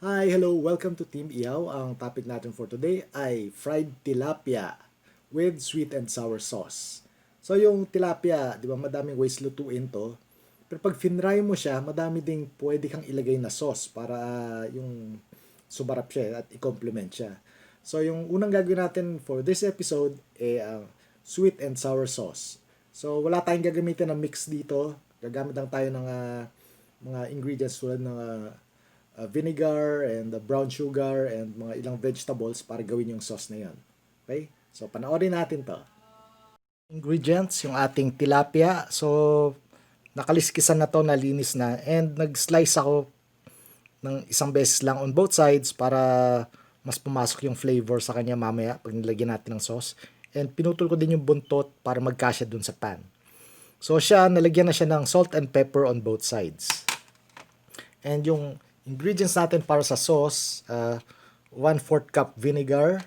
Hi, hello, welcome to Team Iyaw. Ang topic natin for today ay fried tilapia with sweet and sour sauce. So yung tilapia, di ba madaming ways lutuin to. Pero pag finry mo siya, madami ding pwede kang ilagay na sauce para yung sumarap siya at i-complement siya. So yung unang gagawin natin for this episode ay sweet and sour sauce. So wala tayong gagamitin na mix dito. Gagamit lang tayo ng mga ingredients tulad ng vinegar and brown sugar and mga ilang vegetables para gawin yung sauce na yan. Okay? So, panoorin natin to. Ingredients, yung ating tilapia. So, nakaliskisan na to, nalinis na. And nag-slice ako ng isang beses lang on both sides para mas pumasok yung flavor sa kanya mamaya pag nilagyan natin ng sauce. And pinutol ko din yung buntot para magkasya dun sa pan. So siya, nalagyan na siya ng salt and pepper on both sides. And yung ingredients natin para sa sauce, 1/4 cup vinegar,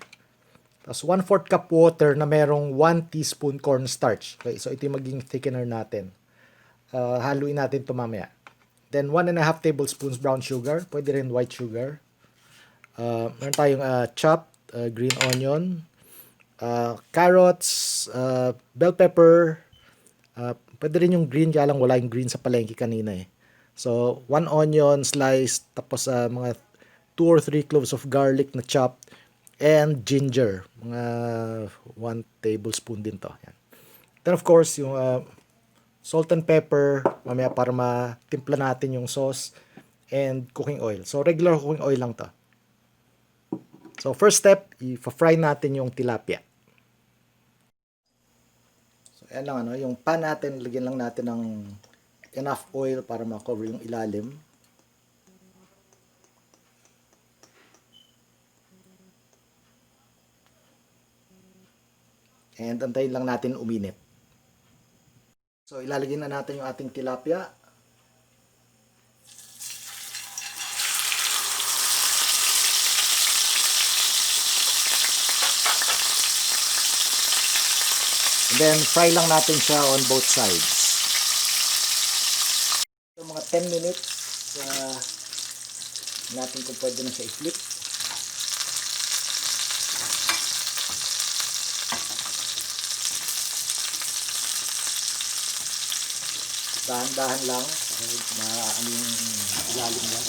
tapos 1/4 cup water na merong 1 teaspoon cornstarch. Okay, so ito yung maging thickener natin. Haluin natin ito mamaya. Then 1.5 tablespoons brown sugar, pwede rin white sugar. Meron tayong chopped green onion, carrots, bell pepper, pwede rin yung green, kaya lang wala yung green sa palengke kanina eh. So, 1 onion sliced, tapos mga 2 or 3 cloves of garlic na chopped, and ginger, mga 1 tablespoon din to. Yan. Then of course, yung salt and pepper, mamaya para matimpla natin yung sauce, and cooking oil. So, regular cooking oil lang to. So, first step, i-fry natin yung tilapia. So, yan lang, yung pan natin, lagyan lang natin ng enough oil para ma-cover yung ilalim. And antayin lang natin uminit. So ilalagay na natin yung ating tilapia. And then fry lang natin siya on both sides. So mga 10 minutes natin kung pwede na siya i-flip. Dahan-dahan lang para maano yung ilalim niya.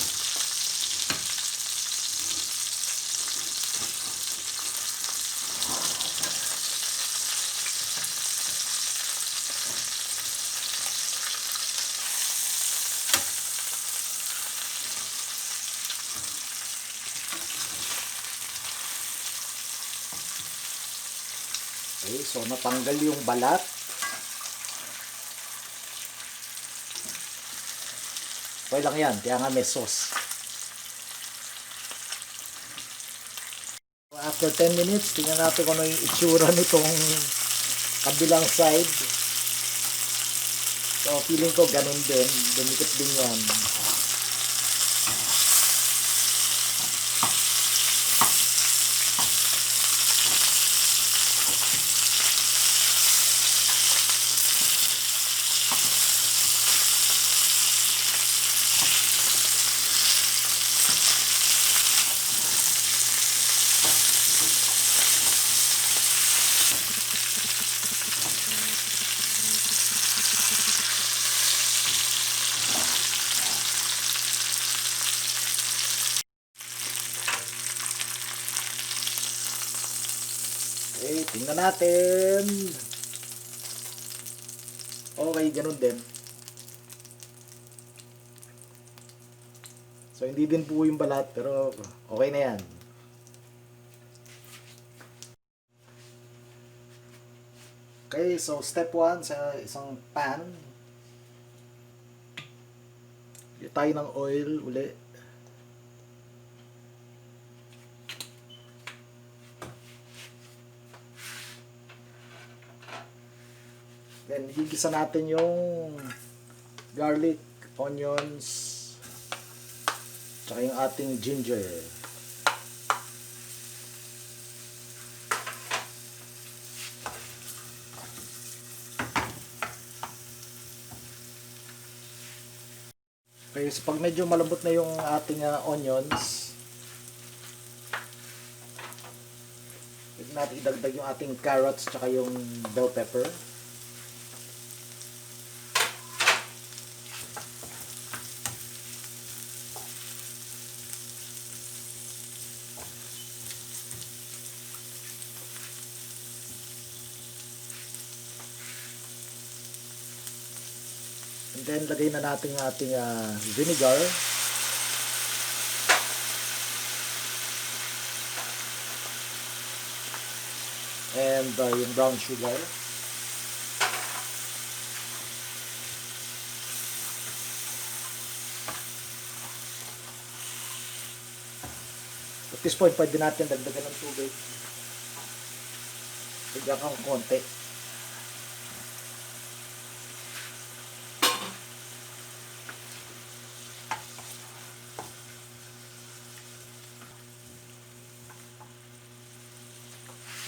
Okay, so natanggal yung balat. Okay lang yan, kaya nga may sauce. After 10 minutes, tingnan natin kung ano yung itsura nitong kabilang side. So, feeling ko ganun din. Dumikit din yan. Okay, tingnan natin. Okay, ganun din. So, hindi din po yung balat, pero okay na yan. Okay, so step 1 sa isang pan. Bigyan tayo ng oil uli. Then, gigisa natin yung garlic, onions, tsaka yung ating ginger. Okay, so pag medyo malambot na yung ating onions, natin idagdag yung ating carrots tsaka yung bell pepper. And then, lagay na natin yung ating vinegar. And yung brown sugar. At this point, pwede natin dagdagan ng tubig. Bigyan kang konti.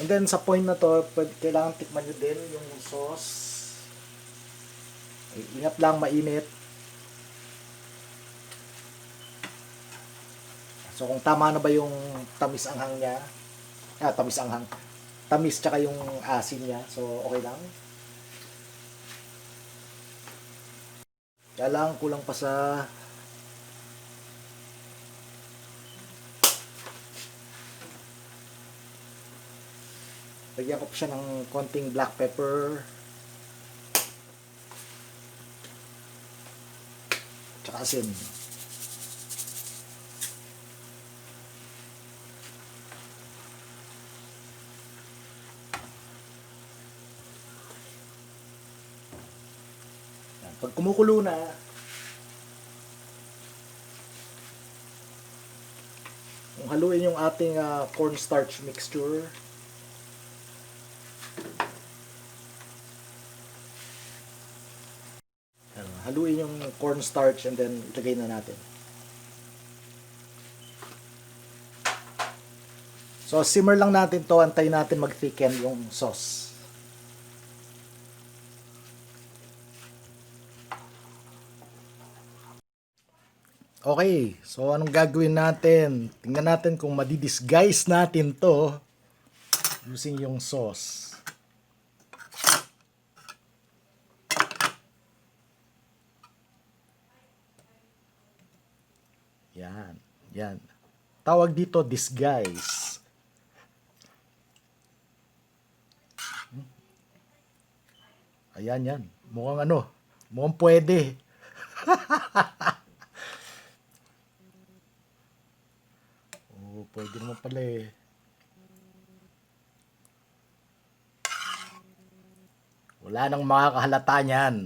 And then sa point na to, kailangan tikman nyo din yung sauce. Ay, ingat lang, mainit. So kung tama na ba yung tamis anghang niya, tamis anghang, tamis tsaka yung asin niya, so okay lang. Kaya lang, kulang pa sa lagyan ko pa siya ng konting black pepper tsaka asin. Yan. Pag kumukulo na, haluin yung ating cornstarch mixture. Haluin yung cornstarch and then ilagay na natin. So simmer lang natin to, antayin natin mag-thicken yung sauce. Okay, so anong gagawin natin? Tingnan natin kung madi-disguise natin to using yung sauce. Yan, yan. Tawag dito disguise. Ayan, yan. Mukhang mukhang pwede. Oh, pwede naman pala eh. Wala nang makakahalata niyan.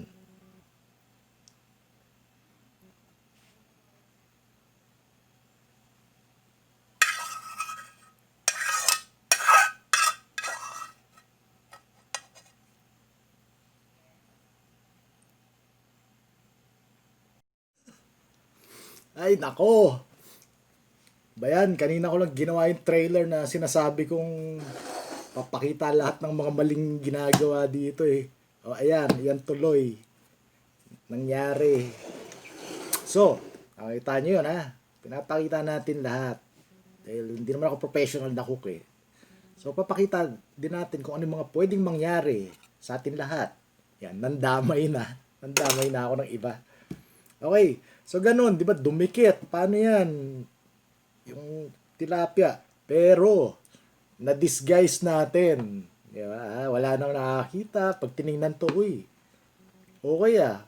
Ay, nako. Bayan, kanina ko lang ginawa yung trailer na sinasabi kong papakita lahat ng mga maling ginagawa dito eh. O, ayan, yan tuloy. Nangyari. So, nakita nyo yun ha. Pinapakita natin lahat. Dahil hindi naman ako professional na cook eh. So, papakita din natin kung ano yung mga pwedeng mangyari sa atin lahat. Yan, nandamay na. Nandamay na ako ng iba. Okay. So, ganun, di ba, dumikit. Paano yan? Yung tilapia. Pero, na-disguise natin. Di ba? Wala nang nakakita. Pag tinignan to, uy, okay ah.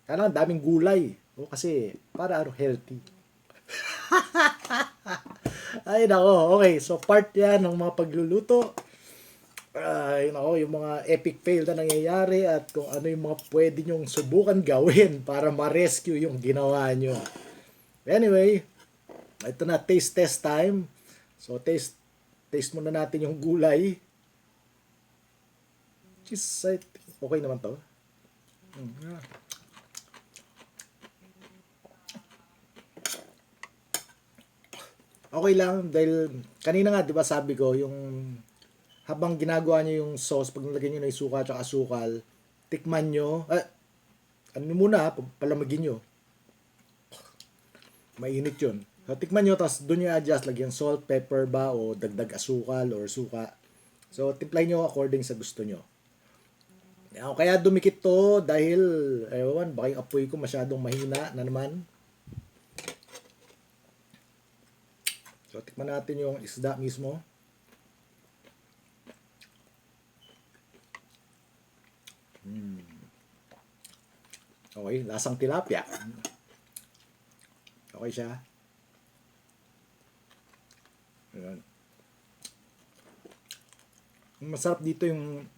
Kailangan daming gulay. O kasi, para healthy. Ay, nako. Okay, so part yan ng mga pagluluto. Yung mga epic fail na nangyayari at kung ano yung mga pwede nyong subukan gawin para ma-rescue yung ginawa nyo. Anyway, ito na, taste test time. So, taste muna natin yung gulay. Okay naman to. Okay lang dahil kanina nga 'di ba sabi ko yung habang ginagawa niyo yung sauce, pag nilagay niyo na yung suka at asukal, tikman niyo, ano muna, palamagin niyo. Mainit 'yun. So, tikman nyo, tapos doon nyo adjust, lagyan salt, pepper ba, o dagdag asukal or suka. So, timplay nyo according sa gusto nyo. Kaya dumikit to dahil, ewan, baka yung apoy ko masyadong mahina na naman. So, tikman natin yung isda mismo. Okay, lasang tilapia. Okay siya. Ayan. Masarap dito yung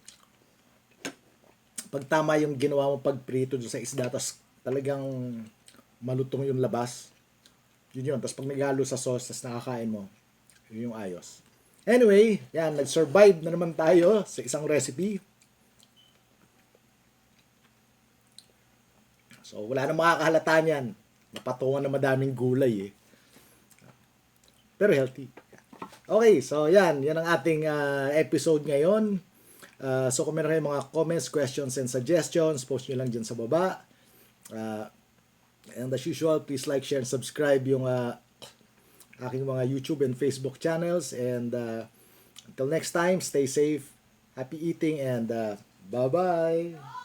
pagtama yung ginawa mo pagprito sa isda, tapos talagang malutong yung labas. Yun yun. Tapos pag naghalo sa sauce, tapos nakakain mo, yun yung ayos. Anyway, yan, nag-survive na naman tayo sa isang recipe. So, wala nang makakahalata niyan. Napatungan na madaming gulay eh. Pero healthy. Okay, so yan. Yan ang ating episode ngayon. So, kung meron kayong mga comments, questions, and suggestions, post nyo lang dyan sa baba. And as usual, please like, share, and subscribe yung aking mga YouTube and Facebook channels. And until next time, stay safe, happy eating, and bye-bye!